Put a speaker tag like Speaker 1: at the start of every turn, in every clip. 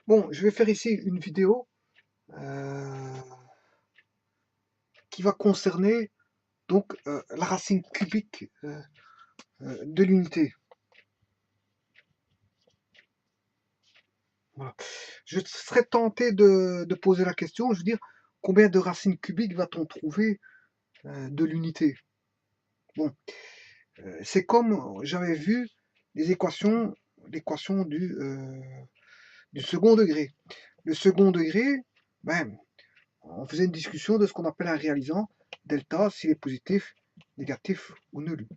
Speaker 1: Bon, je vais faire ici une vidéo euh, qui va concerner donc la racine cubique de l'unité. Voilà. Je serais tenté de poser la question, je veux dire, combien de racines cubiques va-t-on trouver de l'unité? Bon, c'est comme j'avais vu l'équation du second degré. Le second degré, ben, on faisait une discussion de ce qu'on appelle un réalisant, delta, s'il est positif, négatif ou nul.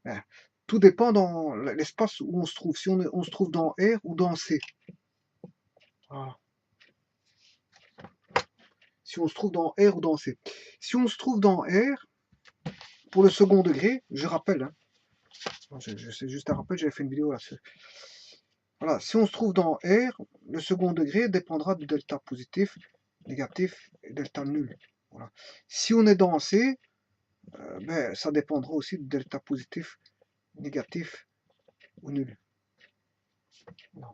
Speaker 1: Ben, tout dépend dans l'espace où on se trouve. Si on se trouve dans R ou dans C. Voilà. Si on se trouve dans R ou dans C. Si on se trouve dans R, pour le second degré, je rappelle, hein, c'est juste un rappel, j'avais fait une vidéo là-dessus. Voilà, si on se trouve dans R, le second degré dépendra du delta positif, négatif et delta nul. Voilà. Si on est dans C, ben, ça dépendra aussi du delta positif, négatif ou nul. Voilà.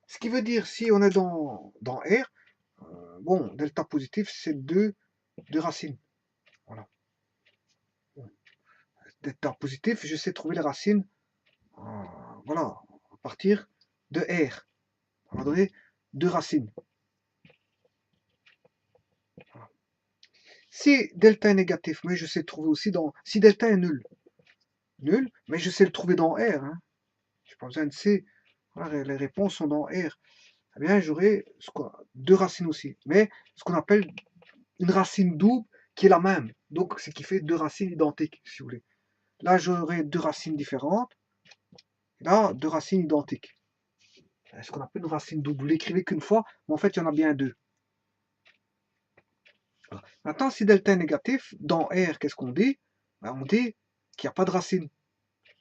Speaker 1: Ce qui veut dire, si on est dans R, bon, delta positif, c'est 2 racines. Voilà. Bon. Delta positif, je sais trouver les racines, voilà, à partir de R. On va donner 2 racines. Voilà. Si delta est négatif, mais je sais le trouver aussi dans... Si delta est nul, mais je sais le trouver dans R. Hein. Je n'ai pas besoin de C. Voilà, les réponses sont dans R. Eh bien, j'aurai 2 racines aussi. Mais ce qu'on appelle une racine double qui est la même. Donc, ce qui fait 2 racines identiques, si vous voulez. Là, j'aurai 2 racines différentes. Et là, 2 racines identiques. C'est ce qu'on appelle une racine double. Vous l'écrivez qu'une fois, mais en fait, il y en a bien 2. Maintenant, si delta est négatif, dans R, qu'est-ce qu'on dit? Ben, on dit qu'il n'y a pas de racine.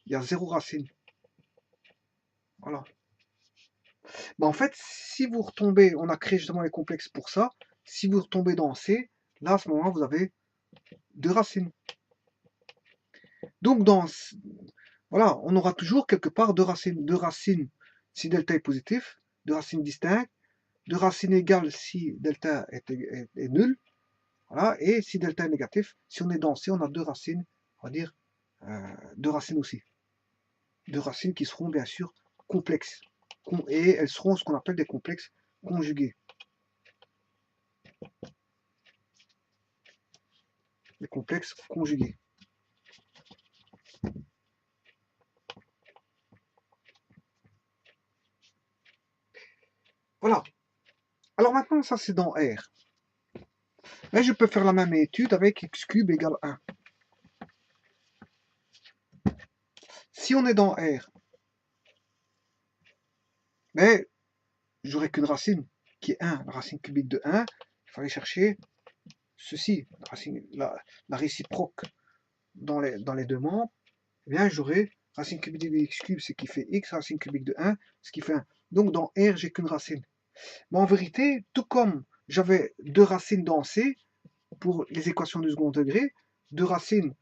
Speaker 1: Il y a 0 racine. Voilà. Ben, en fait, si vous retombez, on a créé justement les complexes pour ça, si vous retombez dans C, là, à ce moment-là, vous avez 2 racines. Donc, voilà, on aura toujours quelque part 2 racines. 2 racines si delta est positif, 2 racines distinctes, 2 racines égales si delta est nul, voilà, et si delta est négatif, si on est dans C, on a 2 racines, on va dire 2 racines aussi. 2 racines qui seront bien sûr complexes. Et elles seront ce qu'on appelle des complexes conjugués. Les complexes conjugués. Voilà. Alors maintenant, ça c'est dans R. Mais je peux faire la même étude avec x cube égale 1. Si on est dans R, mais j'aurai qu'une racine qui est 1, la racine cubique de 1. Il fallait chercher ceci, la réciproque dans les deux membres. Eh bien, j'aurai racine cubique de x cube, ce qui fait x, racine cubique de 1, ce qui fait 1. Donc dans R, j'ai qu'une racine. Mais en vérité, tout comme j'avais 2 racines dans C, pour les équations du second degré, 2 racines,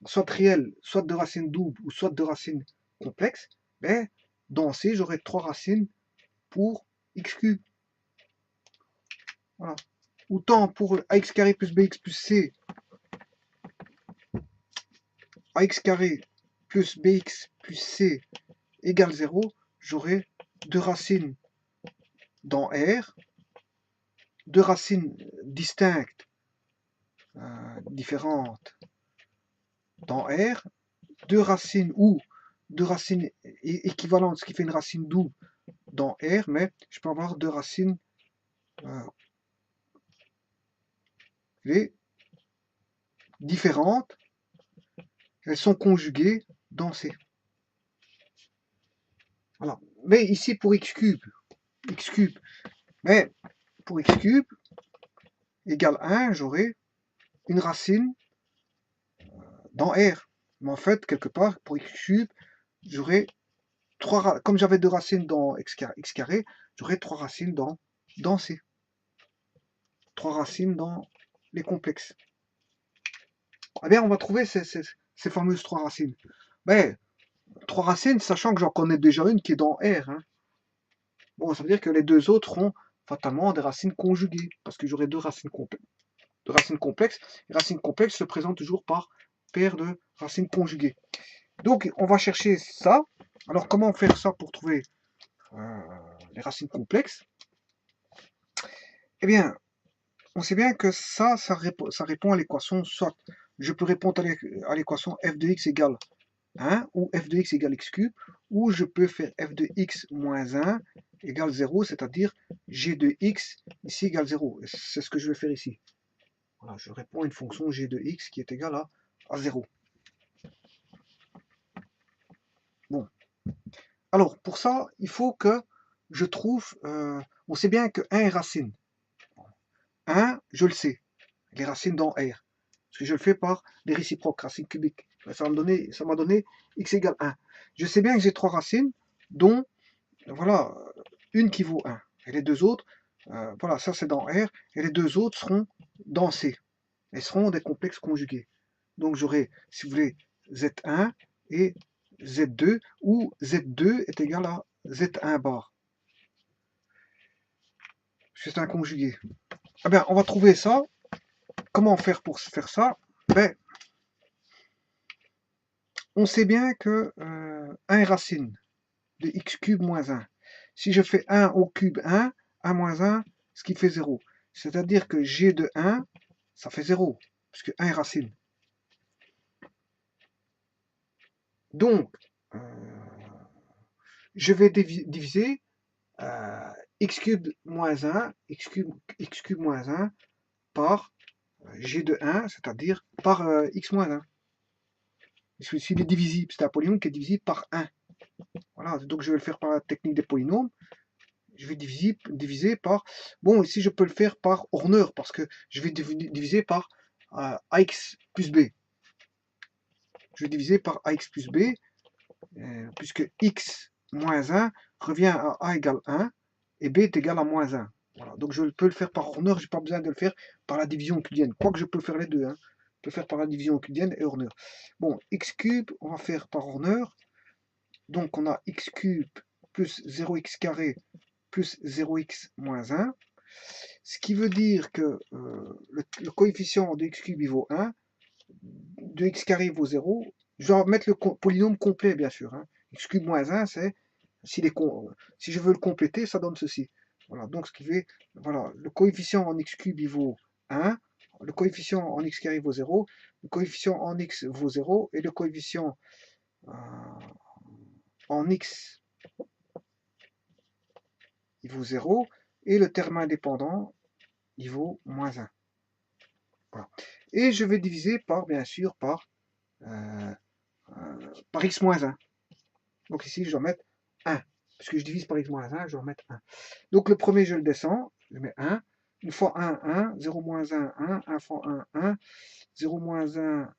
Speaker 1: soit réelles, soit 2 racines doubles, ou soit 2 racines complexes, ben, dans C, j'aurai 3 racines pour x cube. Voilà. Autant pour ax carré plus bx plus c, ax carré plus bx plus c égale 0, j'aurai 2 racines dans R, 2 racines distinctes, différentes dans R, 2 racines ou 2 racines équivalentes, ce qui fait une racine double dans R, mais je peux avoir 2 racines différentes, elles sont conjuguées dans C. Voilà. Mais ici pour x cube, mais pour x cube égale 1, j'aurai une racine dans R. Mais en fait, quelque part, pour x cube, j'aurai 3, comme j'avais 2 racines dans x carré, j'aurai 3 racines dans C. 3 racines dans les complexes. Eh bien, on va trouver ces fameuses 3 racines. Ben, 3 racines, sachant que j'en connais déjà une qui est dans R. Hein. Bon, ça veut dire que les deux autres seront fatalement des racines conjuguées, parce que j'aurai deux racines complexes. Les racines complexes se présentent toujours par paire de racines conjuguées. Donc, on va chercher ça. Alors, comment faire ça pour trouver les racines complexes? Eh bien, on sait bien que ça répond à l'équation, soit je peux répondre à l'équation f de x égale 1 ou f de x égale x cube, ou je peux faire f de x moins 1 égale 0, c'est-à-dire g de x ici égale 0. C'est ce que je vais faire ici. Voilà, je réponds à une fonction g de x qui est égale à 0. Bon. Alors, pour ça, il faut que je trouve... on sait bien que 1 est racine. 1, je le sais. Les racines dans R. Parce que je le fais par les réciproques, racines cubiques. Ça m'a donné x égale 1. Je sais bien que j'ai 3 racines, dont, voilà, une qui vaut 1. Et les deux autres, voilà, ça c'est dans R, et les deux autres seront dans C. Elles seront des complexes conjugués. Donc j'aurai, si vous voulez, Z1 et Z2, où Z2 est égal à Z1 bar. C'est un conjugué. Eh bien, on va trouver ça. Comment faire pour faire ça? Ben, on sait bien que 1 est racine de x cube moins 1. Si je fais 1 au cube 1, 1 moins 1, ce qui fait 0. C'est-à-dire que g de 1, ça fait 0, puisque 1 est racine. Donc, je vais diviser x cube moins 1, x cube moins 1 par g de 1, c'est-à-dire par x moins 1. S'il est divisible, c'est un polynôme qui est divisible par 1. Voilà, donc je vais le faire par la technique des polynômes. Je vais diviser par... Bon, ici je peux le faire par Horner, parce que je vais diviser par ax plus b. Je vais diviser par ax plus b, puisque x moins 1 revient à a égale 1, et b est égal à moins 1. Voilà, donc je peux le faire par Horner, je n'ai pas besoin de le faire par la division euclidienne. Quoique je peux faire les deux. Hein. Je peux faire par la division euclidienne et Horner. Bon, x cube, on va faire par Horner. Donc on a x cube plus 0x carré plus 0x moins 1. Ce qui veut dire que le coefficient de x cube il vaut 1, de x carré vaut 0. Je dois mettre le polynôme complet, bien sûr. Hein. X cube moins 1, c'est si je veux le compléter, ça donne ceci. Voilà, donc ce qui fait, voilà, le coefficient en x cube il vaut 1, le coefficient en x carré vaut 0, le coefficient en x vaut 0, et le coefficient en x il vaut 0, et le terme indépendant il vaut moins 1. Voilà. Et je vais diviser par, bien sûr, par x moins 1. Donc ici, je dois mettre 1. Puisque je divise par x moins 1, je dois mettre 1. Donc le premier, je le descends, je mets 1. Une fois 1, 1, 0 moins 1, 1, 1 fois 1, 1, 0 moins 1,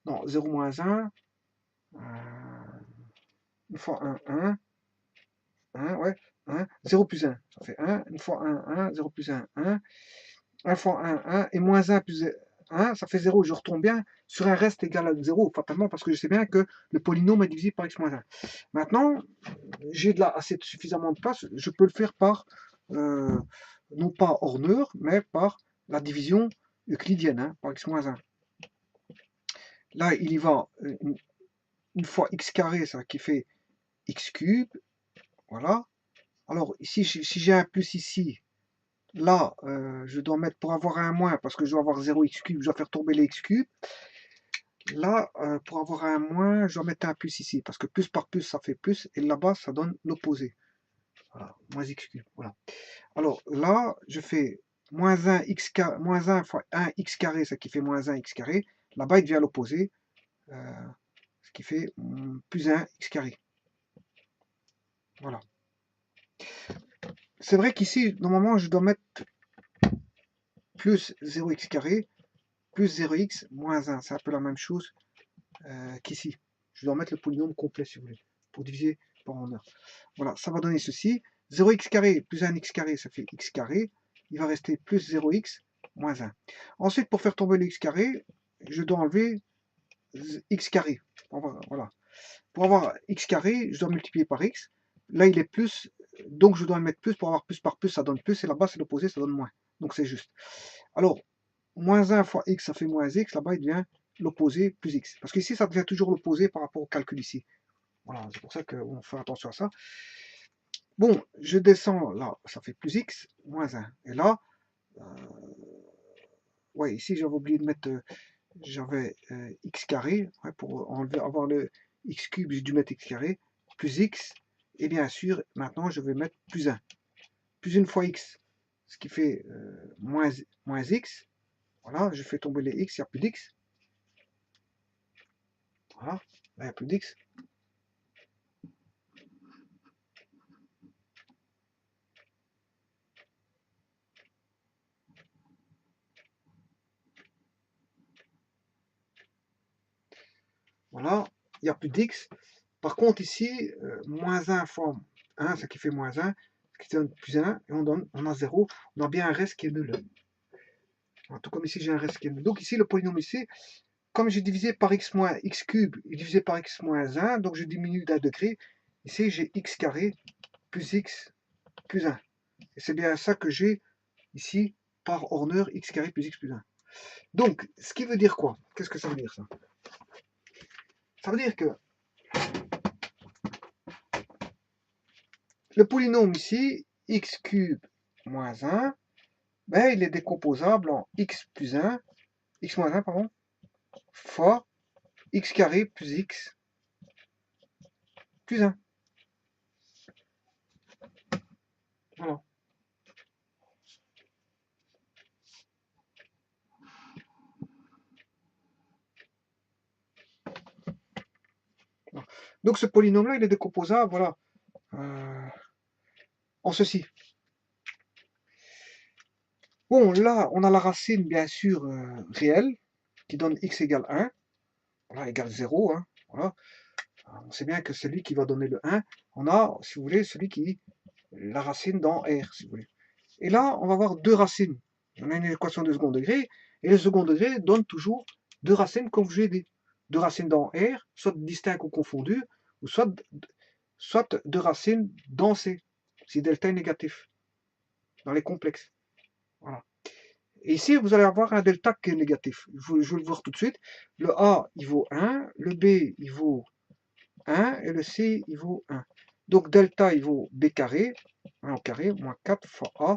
Speaker 1: non, 0 moins 1, une fois 1, 1, 1, ouais, 1, 0 plus 1, ça fait 1, une fois 1, 1, 0 plus 1, 1, 1 fois 1, 1, et moins 1 plus 1, ça fait 0, je retombe bien sur un reste égal à 0, fatalement, parce que je sais bien que le polynôme est divisé par x moins 1. Maintenant, j'ai de là assez suffisamment de place, je peux le faire par, non pas Horner, mais par la division euclidienne, hein, par x moins 1. Là, il y va une fois x carré, ça qui fait x cube, voilà. Alors, ici, si j'ai un plus ici, là, je dois mettre pour avoir un moins, parce que je dois avoir 0x cube, je dois faire tomber les x cubes. Là, pour avoir un moins, je dois mettre un plus ici, parce que plus par plus, ça fait plus, et là-bas, ça donne l'opposé. Voilà, moins x cube, voilà. Alors là, je fais moins 1, moins 1 fois 1 x carré, ça qui fait moins 1 x carré. Là-bas, il devient l'opposé, ce qui fait plus 1 x carré. Voilà. C'est vrai qu'ici, normalement, je dois mettre plus 0x carré, plus 0x moins 1. C'est un peu la même chose qu'ici. Je dois mettre le polynôme complet, si vous voulez, pour diviser par en heure. Voilà, ça va donner ceci. 0x carré plus 1x carré, ça fait x carré. il va rester plus 0x moins 1. Ensuite, pour faire tomber le x carré, je dois enlever x carré. Voilà. Pour avoir x carré, je dois multiplier par x. Là, il est plus, donc je dois le mettre plus. Pour avoir plus par plus, ça donne plus. Et là-bas, c'est l'opposé, ça donne moins. Donc c'est juste. Alors, moins 1 fois x, ça fait moins x. Là-bas, il devient l'opposé plus x. Parce qu'ici, ça devient toujours l'opposé par rapport au calcul ici. Voilà, c'est pour ça qu'on fait attention à ça. Bon, je descends là, ça fait plus x, moins 1. Et là, ouais, ici, j'avais oublié de mettre, j'avais x carré. Ouais, pour enlever, avoir le x cube, j'ai dû mettre x carré, plus x. Et bien sûr, maintenant, je vais mettre plus 1. Plus 1 fois x, ce qui fait moins x. Voilà, je fais tomber les x, il n'y a plus d'x. Voilà, là, il n'y a plus d'x. Voilà, il n'y a plus d'x. Par contre, ici, moins 1 fois 1, ce qui fait moins 1, ce qui donne plus 1, et on a 0. On a bien un reste qui est nul. Tout comme ici, j'ai un reste qui est nul. Donc ici, le polynôme ici, comme j'ai divisé par x moins x cube, et divisé par x moins 1, donc je diminue d'un degré. Ici, j'ai x carré plus x plus 1. Et c'est bien ça que j'ai ici par Horner, x carré plus x plus 1. Donc, ce qui veut dire quoi? Qu'est-ce que ça veut dire ça? Ça veut dire que le polynôme ici, x cube moins 1, ben, il est décomposable en x plus 1, x moins 1, pardon, fois x carré plus x plus 1. Voilà. Donc ce polynôme-là, il est décomposable, voilà, en ceci. Bon, là, on a la racine, bien sûr, réelle, qui donne x égale 1, voilà, égale 0, hein, voilà. On sait bien que celui qui va donner le 1, on a, si vous voulez, celui qui la racine dans R, si vous voulez. Et là, on va avoir deux racines. On a une équation de second degré, et le second degré donne toujours deux racines conjugées. Deux racines dans R, soit distinctes ou confondues, ou soit deux racines dans C, si delta est négatif, dans les complexes. Voilà. Et ici, vous allez avoir un delta qui est négatif. Je vais le voir tout de suite. Le A, il vaut 1, le B, il vaut 1, et le C, il vaut 1. Donc delta, il vaut B carré, 1 au carré, moins 4 fois A,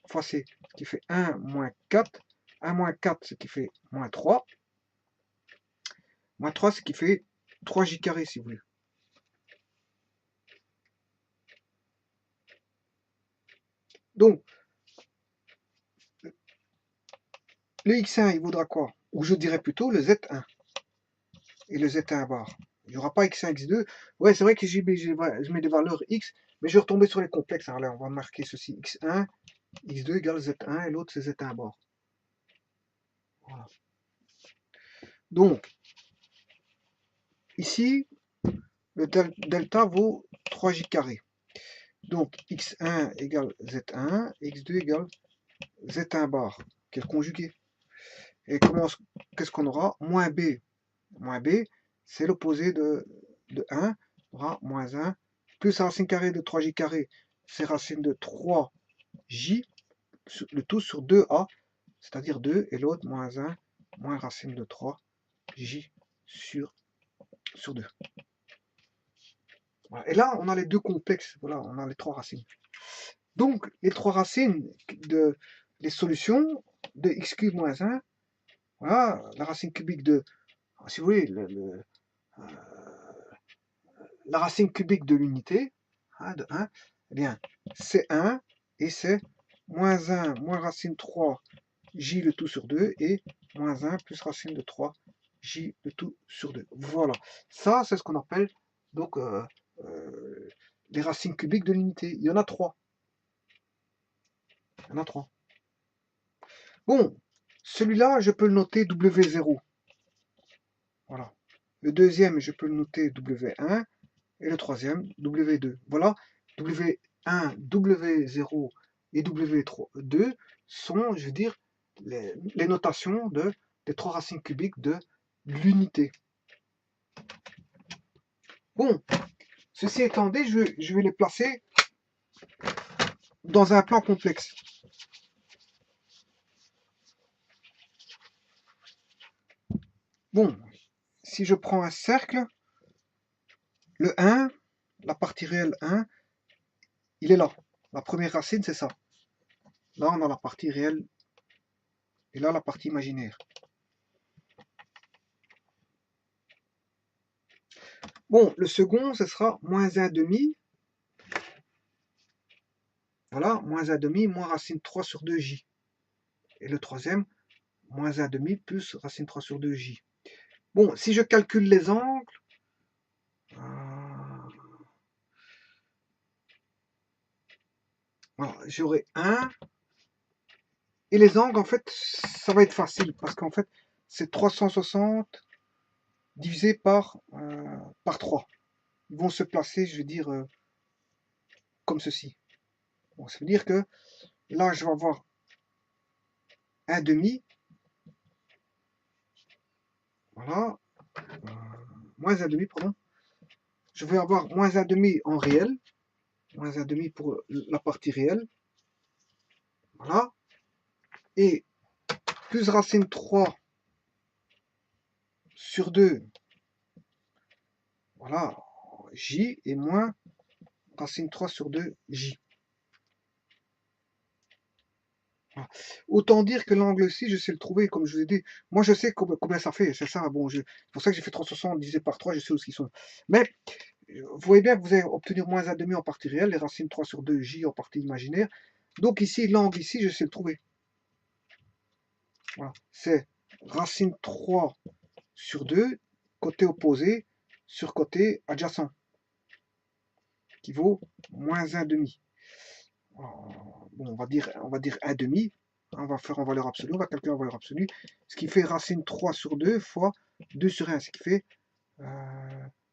Speaker 1: fois C, ce qui fait 1 moins 4. 1 moins 4, ce qui fait moins 3. Moins 3, ce qui fait 3j carré, si vous voulez. Donc, le x1, il vaudra quoi? Ou je dirais plutôt le z1. Et le z1 bar. Il n'y aura pas x1, x2. Ouais, c'est vrai que je mets des valeurs x, mais je vais retomber sur les complexes. Alors là, on va marquer ceci. x1, x2 égale z1, et l'autre, c'est z1 bar. Voilà. Donc, ici, le delta vaut 3j carré. Donc, x1 égale z1, x2 égale z1 bar, qui est le conjugué. Et qu'est-ce qu'on aura? Moins b. Moins b, c'est l'opposé de 1. On aura moins 1, plus racine carrée de 3j carré, c'est racine de 3j, le tout sur 2a, c'est-à-dire 2, et l'autre, moins 1, moins racine de 3j sur 2. Voilà. Et là, on a les deux complexes, voilà, on a les trois racines. Donc, les trois racines les solutions de x cube moins 1, voilà, la racine cubique de, si vous voulez, la racine cubique de l'unité, hein, de 1, eh bien, c'est 1, et c'est moins 1, moins racine 3, j le tout sur 2, et moins 1 plus racine de 3, j le tout sur 2. Voilà, ça, c'est ce qu'on appelle, donc, les racines cubiques de l'unité. Il y en a 3. Il y en a 3. Bon, celui-là, je peux le noter W0. Voilà. Le deuxième, je peux le noter W1. Et le troisième, W2. Voilà, W1, W0 et W2 sont, je veux dire, les notations des trois racines cubiques de l'unité. Bon, ceci étant dit, je vais les placer dans un plan complexe. Bon, si je prends un cercle, le 1, la partie réelle 1, il est là. La première racine, c'est ça. Là, on a la partie réelle et là, la partie imaginaire. Bon, le second, ce sera moins 1/2. Voilà, moins 1/2, moins racine 3 sur 2j. Et le troisième, moins 1/2 plus racine 3 sur 2j. Bon, si je calcule les angles, voilà, j'aurai 1. Et les angles, en fait, ça va être facile, parce qu'en fait, c'est 360 divisé par 3. Ils vont se placer, je veux dire, comme ceci. Bon, ça veut dire que là, je vais avoir 1/2. Voilà. Moins 1/2, pardon. Je vais avoir moins 1/2 en réel. Moins 1/2 pour la partie réelle. Voilà. Et plus racine 3 sur 2. Voilà. J et moins racine 3 sur 2, J. Voilà. Autant dire que l'angle-ci, je sais le trouver, comme je vous ai dit. Moi, je sais combien ça fait, c'est ça. Bon, c'est pour ça que j'ai fait 360 divisé par 3, je sais où ils sont. Mais, vous voyez bien que vous allez obtenir moins 1/2 en partie réelle, les racines 3 sur 2, J en partie imaginaire. Donc ici, l'angle ici, je sais le trouver. Voilà. C'est racine 3 sur 2, côté opposé, sur côté adjacent, qui vaut moins 1/2. Bon, on va dire 1/2. On va faire en valeur absolue, on va calculer en valeur absolue. Ce qui fait racine 3 sur 2 fois 2 sur 1, ce qui fait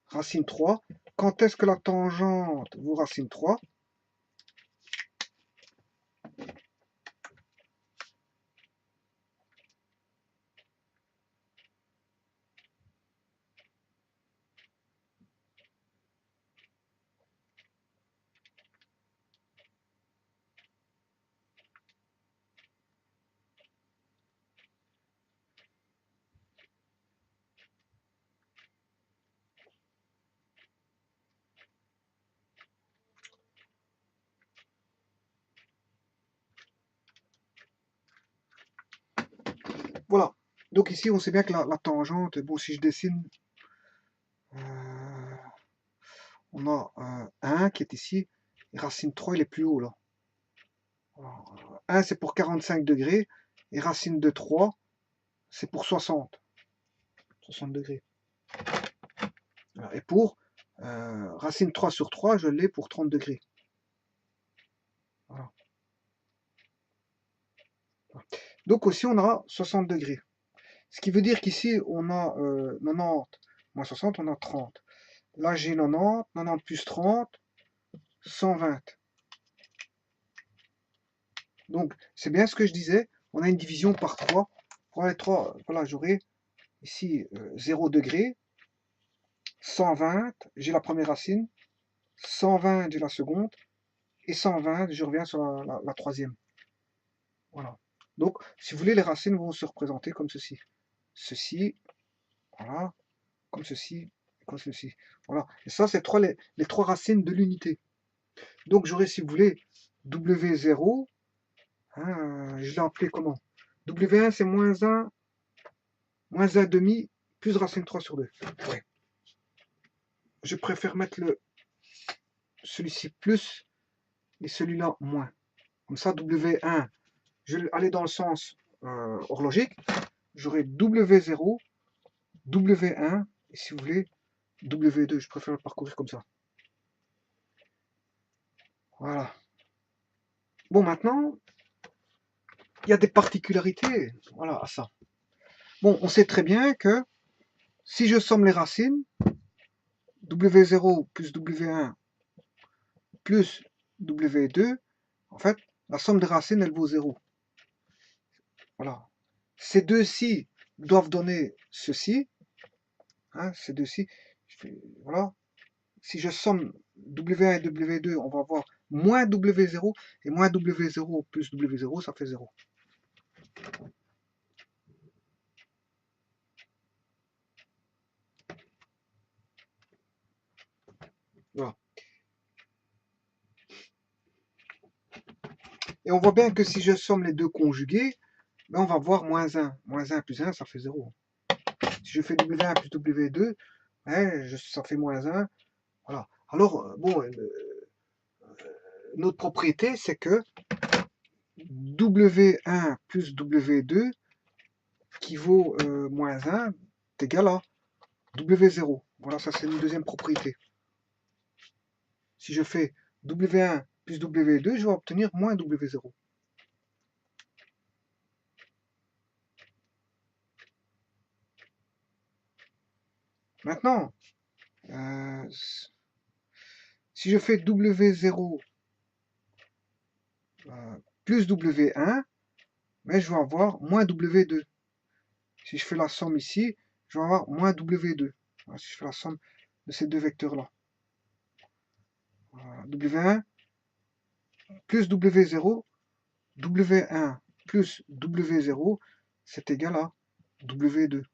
Speaker 1: racine 3. Quand est-ce que la tangente vaut racine 3? Voilà. Donc ici, on sait bien que la tangente, bon, si je dessine, on a 1 qui est ici, et racine 3, il est plus haut là. Alors, 1 c'est pour 45 degrés, et racine de 3, c'est pour 60 degrés. Et pour racine 3 sur 3, je l'ai pour 30 degrés. Voilà. Donc aussi, on a 60 degrés. Ce qui veut dire qu'ici, on a 90 moins 60, on a 30. Là, j'ai 90, 90 plus 30, 120. Donc, c'est bien ce que je disais. On a une division par 3. Pour les 3, voilà, j'aurai ici 0 degré, 120, j'ai la première racine, 120, j'ai la seconde, et 120, je reviens sur la troisième. Voilà. Donc, si vous voulez, les racines vont se représenter comme ceci. Ceci, voilà, comme ceci, comme ceci. Voilà. Et ça, c'est les trois racines de l'unité. Donc, j'aurai, si vous voulez, W0, hein, je l'ai appelé comment? W1, c'est moins 1, moins 1/2, plus racine 3 sur 2. Ouais. Je préfère mettre celui-ci plus et celui-là moins. Comme ça, W1, je vais aller dans le sens horlogique. J'aurai W0, W1, et si vous voulez, W2. Je préfère le parcourir comme ça. Voilà. Bon, maintenant, il y a des particularités, voilà, à ça. Bon, on sait très bien que si je somme les racines, W0 plus W1 plus W2, en fait, la somme des racines, elle vaut 0. Voilà. Ces deux-ci doivent donner ceci. Hein, ces deux-ci. Voilà. Si je somme W1 et W2, on va avoir moins W0. Et moins W0 plus W0, ça fait 0. Voilà. Et on voit bien que si je somme les deux conjugués, ben on va voir moins 1. Moins 1 plus 1, ça fait 0. Si je fais W1 plus W2, hein, ça fait moins 1. Voilà. Alors, bon, notre propriété, c'est que W1 plus W2 qui vaut moins 1 est égal à W0. Voilà, ça c'est une deuxième propriété. Si je fais W1 plus W2, je vais obtenir moins W0. Maintenant, si je fais W0 plus W1, mais je vais avoir moins W2. Si je fais la somme ici, je vais avoir moins W2. Voilà, si je fais la somme de ces deux vecteurs-là. Voilà, W1 plus W0, W1 plus W0, c'est égal à W2.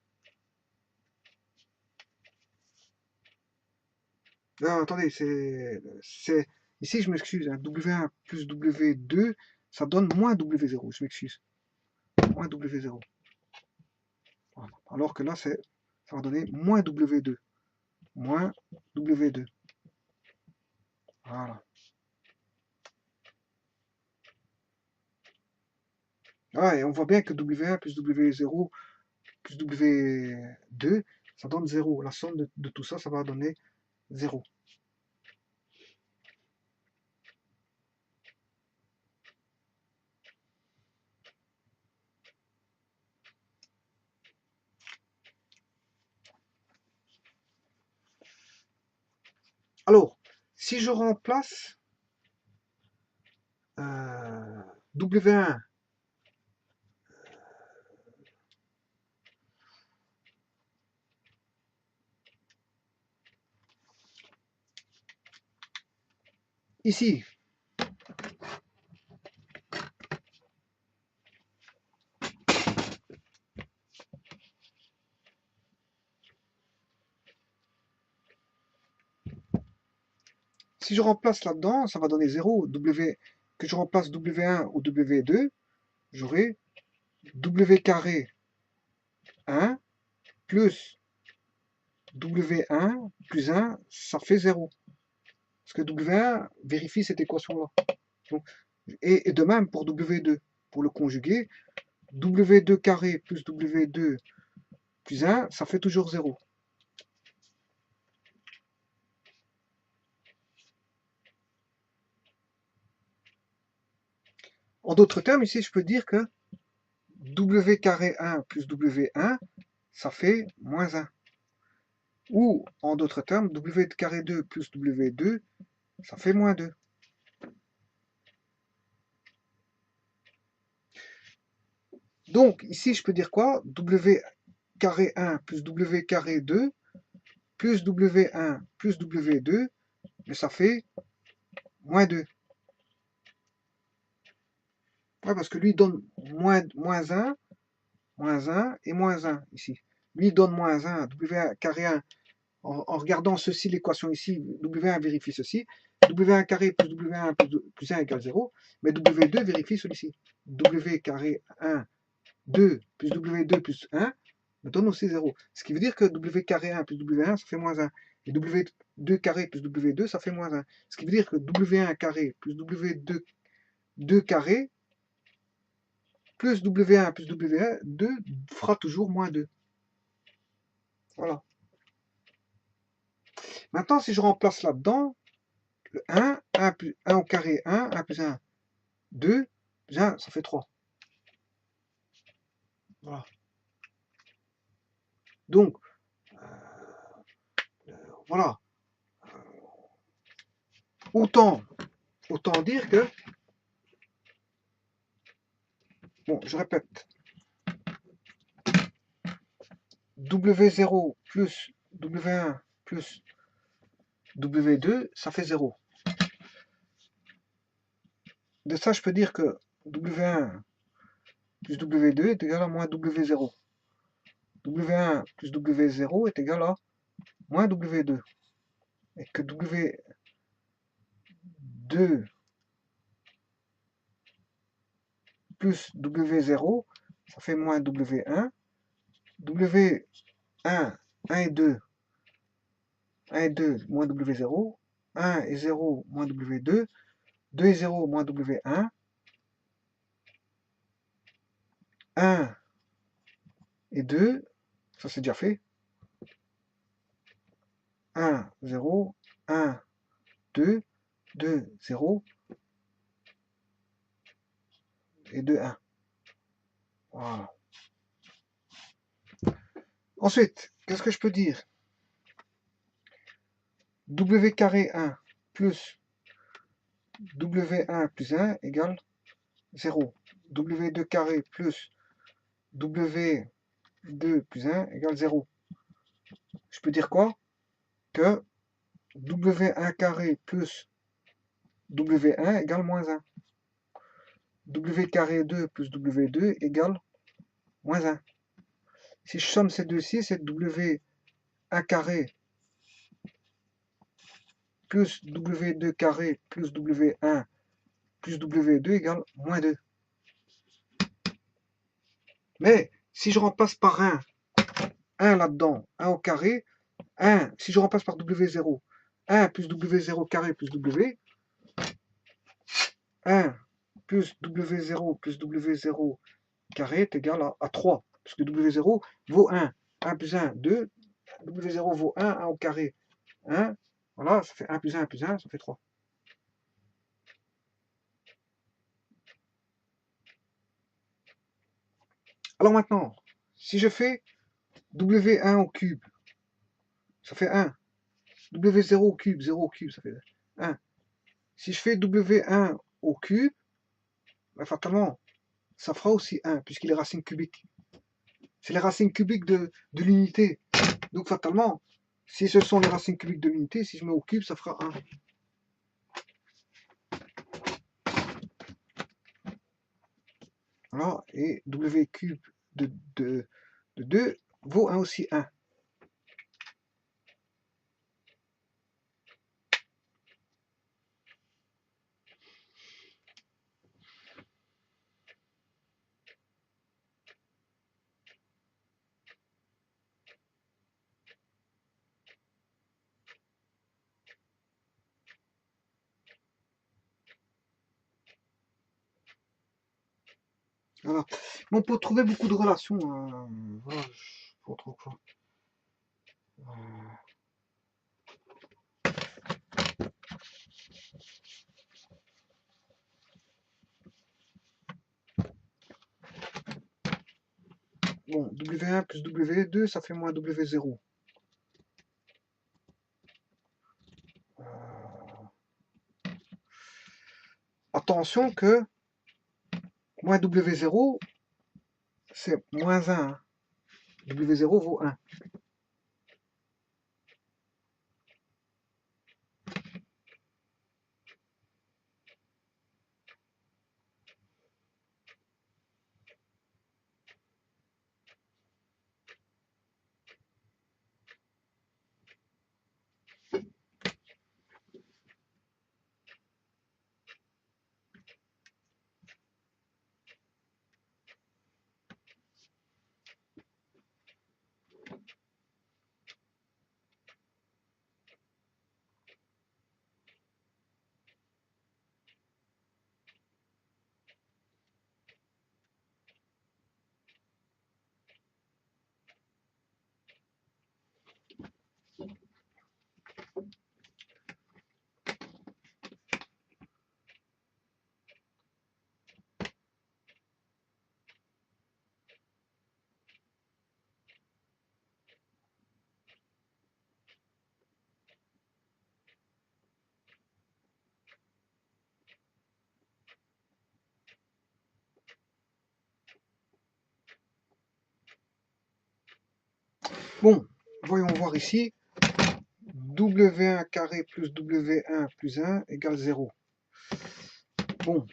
Speaker 1: Non, attendez, ici je m'excuse, hein, W1 plus W2, ça donne moins W0, je m'excuse. Moins W0. Voilà. Alors que là, ça va donner moins W2. Moins W2. Voilà. Ah, et on voit bien que W1 plus W0 plus W2, ça donne 0. La somme de tout ça, ça va donner 0. Alors, si je remplace W1 ici, si je remplace là-dedans, ça va donner 0. Que je remplace W1 ou W2, j'aurai W carré 1 plus W1 plus 1, ça fait 0. Parce que W1 vérifie cette équation-là. Et de même pour W2. Pour le conjuguer, W2 carré plus W2 plus 1, ça fait toujours 0. En d'autres termes, ici, je peux dire que W carré 1 plus W1, ça fait moins 1. Ou, en d'autres termes, W carré 2 plus W2, ça fait moins 2. Donc, ici, je peux dire quoi? W carré 1 plus W carré 2 plus W1 plus W2, mais ça fait moins 2. Ouais, parce que lui donne moins 1 et moins 1 ici. Lui donne moins 1, W1 carré 1. En regardant ceci, l'équation ici, W1 vérifie ceci. W1 carré plus W1 plus 1 égale 0. Mais W2 vérifie celui-ci. W carré 1, 2 plus W2 plus 1 me donne aussi 0. Ce qui veut dire que W carré 1 plus W1, ça fait moins 1. Et W2 carré plus W2, ça fait moins 1. Ce qui veut dire que W1 carré plus W2 carré plus W1 plus W2 fera toujours moins 2. Voilà. Maintenant, si je remplace là-dedans, le 1, 1 au carré, 1 plus 1, 2, plus 1, ça fait 3. Voilà. Donc, voilà. Autant dire que Bon, je répète. W0 plus W1 plus W2, ça fait 0. De ça, je peux dire que W1 plus W2 est égal à moins W0. W1 plus W0 est égal à moins W2. Et que W2 plus W0, ça fait moins W1. W1, 1 et 2, 1 et 2, moins W0. 1 et 0, moins W2. 2 et 0, moins W1. 1 et 2, ça c'est déjà fait. 1, 0, 1, 2, 2, 0, et 2, 1. Voilà. Ensuite, qu'est-ce que je peux dire? W carré 1 plus W1 plus 1 égale 0. W2 carré plus W2 plus 1 égale 0. Je peux dire quoi? Que W1 carré plus W1 égale moins 1. W carré 2 plus W2 égale moins 1. Si je somme ces deux-ci, c'est W1 carré plus W2 carré plus W1 plus W2 égale moins 2. Mais si je remplace par 1 là-dedans, 1 au carré, 1, si je remplace par W0, 1 plus W0 carré plus W, 1 plus W0 plus W0 carré est égal à 3, parce que W0 vaut 1. 1 plus 1, 2, W0 vaut 1, 1 au carré, 1, voilà, ça fait 1 plus 1 plus 1, ça fait 3. Alors maintenant, si je fais W1 au cube, ça fait 1. W0 au cube, 0 au cube, ça fait 1. Si je fais W1 au cube, ben fatalement, ça fera aussi 1, puisqu'il est racine cubique. C'est les racines cubiques de l'unité. Donc fatalement, si ce sont les racines cubiques de l'unité, si je mets au cube, ça fera 1. Voilà, et W cube de 2 vaut 1 aussi 1. Voilà. Mais on peut trouver beaucoup de relations. Voilà, je trouve quoi. Bon, W1 plus W2, ça fait moins W0. Attention que moins W0, c'est moins 1. W0 vaut 1. Bon, voyons voir ici. W1 carré plus W1 plus 1 égale 0. Bon.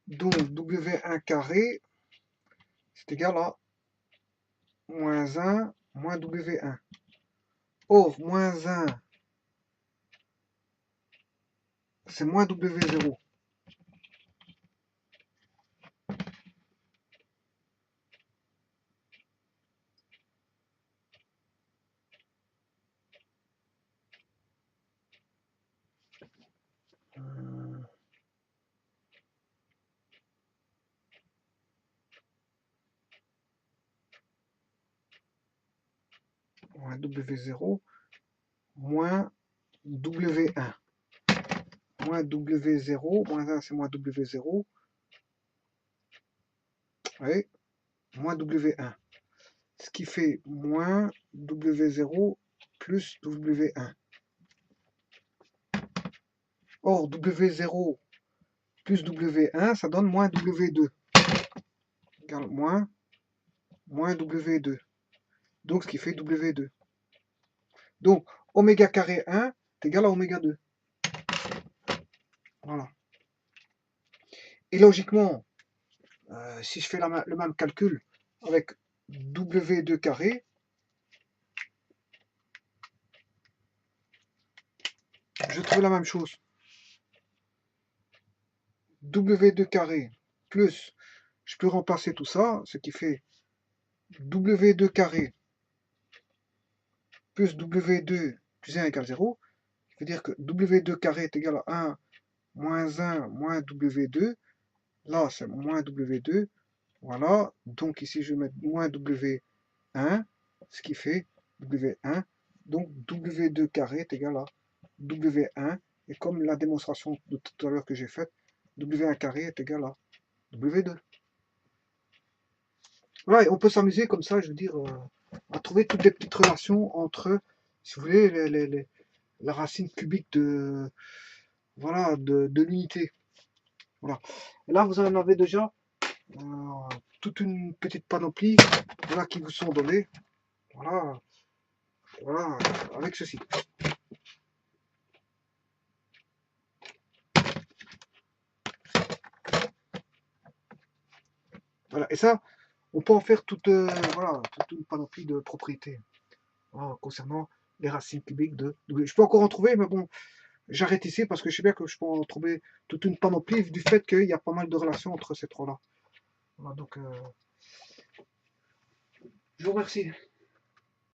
Speaker 1: Donc W1 carré, c'est égal à moins 1 moins W1. Or, moins 1, c'est moins W0. Moins W0 moins W1. Moins W0, moins 1 c'est moins W0. Oui, moins W1. Ce qui fait moins W0 plus W1. Or, W0 plus W1, ça donne moins W2. Égale moins W2. Donc, ce qui fait W2. Donc, oméga carré 1 est égal à oméga 2. Voilà. Et logiquement, si je fais le même calcul avec W2 carré, je trouve la même chose. W2 carré plus, je peux remplacer tout ça, ce qui fait W2 carré plus W2 plus 1 égale 0. Ça veut dire que W2 carré est égal à 1 moins 1 moins W2. Là, c'est moins W2. Voilà. Donc ici, je vais mettre moins W1, ce qui fait W1. Donc W2 carré est égal à W1. Et comme la démonstration de tout à l'heure que j'ai faite, W1 carré est égal à W2. Voilà, et on peut s'amuser comme ça, je veux dire, à trouver toutes les petites relations entre, si vous voulez, la racine cubique de, voilà, de l'unité. Voilà. Et là, vous en avez déjà toute une petite panoplie, voilà, qui vous sont données. Voilà, voilà, avec ceci. Voilà, et ça, on peut en faire voilà, toute une panoplie de propriétés, voilà, concernant les racines cubiques de W. Je peux encore en trouver, mais bon, j'arrête ici parce que je sais bien que je peux en trouver toute une panoplie du fait qu'il y a pas mal de relations entre ces trois-là. Voilà, donc, je vous remercie.